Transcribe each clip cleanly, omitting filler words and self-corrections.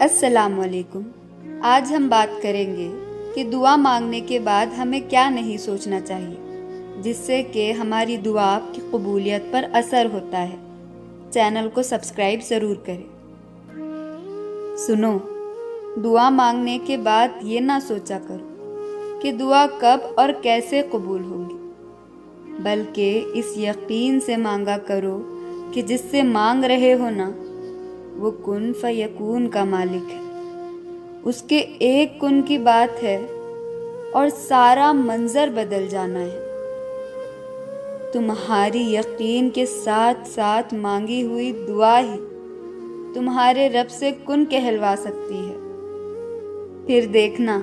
अस्सलामुअलैकुम। आज हम बात करेंगे कि दुआ मांगने के बाद हमें क्या नहीं सोचना चाहिए जिससे कि हमारी दुआ की कबूलियत पर असर होता है। चैनल को सब्सक्राइब ज़रूर करें। सुनो, दुआ मांगने के बाद ये ना सोचा करो कि दुआ कब और कैसे कबूल होगी, बल्कि इस यकीन से मांगा करो कि जिससे मांग रहे हो ना, वो कुन फयकून का मालिक है। उसके एक कुन की बात है और सारा मंजर बदल जाना है। तुम्हारी यकीन के साथ साथ मांगी हुई दुआ ही तुम्हारे रब से कुन कहलवा सकती है। फिर देखना,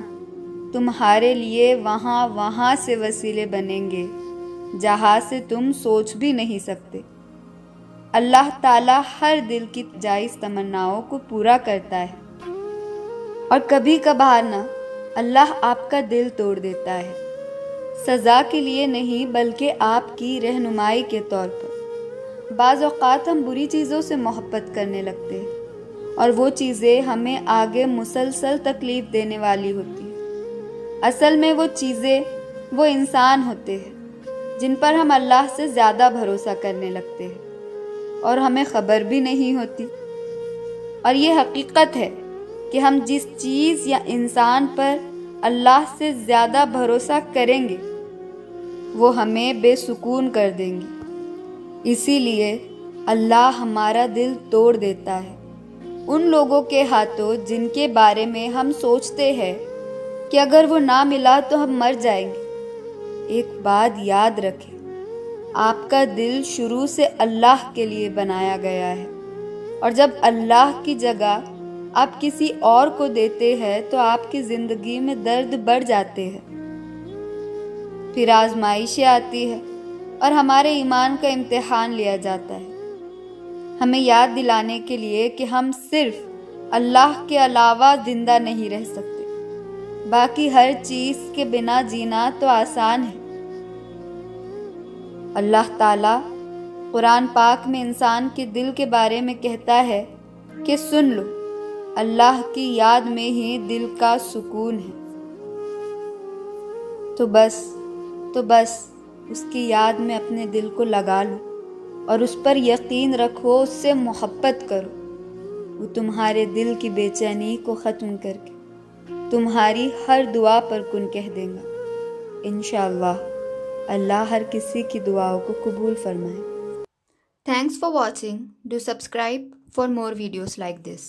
तुम्हारे लिए वहाँ से वसीले बनेंगे जहाँ से तुम सोच भी नहीं सकते। अल्लाह ताला हर दिल की जायज़ तमन्नाओं को पूरा करता है और कभी कभार ना अल्लाह आपका दिल तोड़ देता है, सज़ा के लिए नहीं बल्कि आपकी रहनुमाई के तौर पर। बाज़ औक़ात हम बुरी चीज़ों से मोहब्बत करने लगते हैं और वो चीज़ें हमें आगे मुसलसल तकलीफ़ देने वाली होती हैं। असल में वो चीज़ें वो इंसान होते हैं जिन पर हम अल्लाह से ज़्यादा भरोसा करने लगते हैं और हमें ख़बर भी नहीं होती। और ये हकीकत है कि हम जिस चीज़ या इंसान पर अल्लाह से ज़्यादा भरोसा करेंगे वो हमें बेसुकून कर देंगी। इसीलिए अल्लाह हमारा दिल तोड़ देता है उन लोगों के हाथों जिनके बारे में हम सोचते हैं कि अगर वो ना मिला तो हम मर जाएंगे। एक बात याद रखें, आपका दिल शुरू से अल्लाह के लिए बनाया गया है और जब अल्लाह की जगह आप किसी और को देते हैं तो आपकी ज़िंदगी में दर्द बढ़ जाते हैं। फिर आजमाइशें आती है और हमारे ईमान का इम्तिहान लिया जाता है, हमें याद दिलाने के लिए कि हम सिर्फ अल्लाह के अलावा ज़िंदा नहीं रह सकते। बाकी हर चीज़ के बिना जीना तो आसान है। अल्लाह ताला कुरान पाक में इंसान के दिल के बारे में कहता है कि सुन लो, अल्लाह की याद में ही दिल का सुकून है। तो बस उसकी याद में अपने दिल को लगा लो और उस पर यकीन रखो, उससे मोहब्बत करो। वो तुम्हारे दिल की बेचैनी को ख़त्म करके तुम्हारी हर दुआ पर कुन कह देगा। इंशाअल्लाह अल्लाह हर किसी की दुआओं को कबूल फरमाए। Thanks for watching. Do subscribe for more videos like this.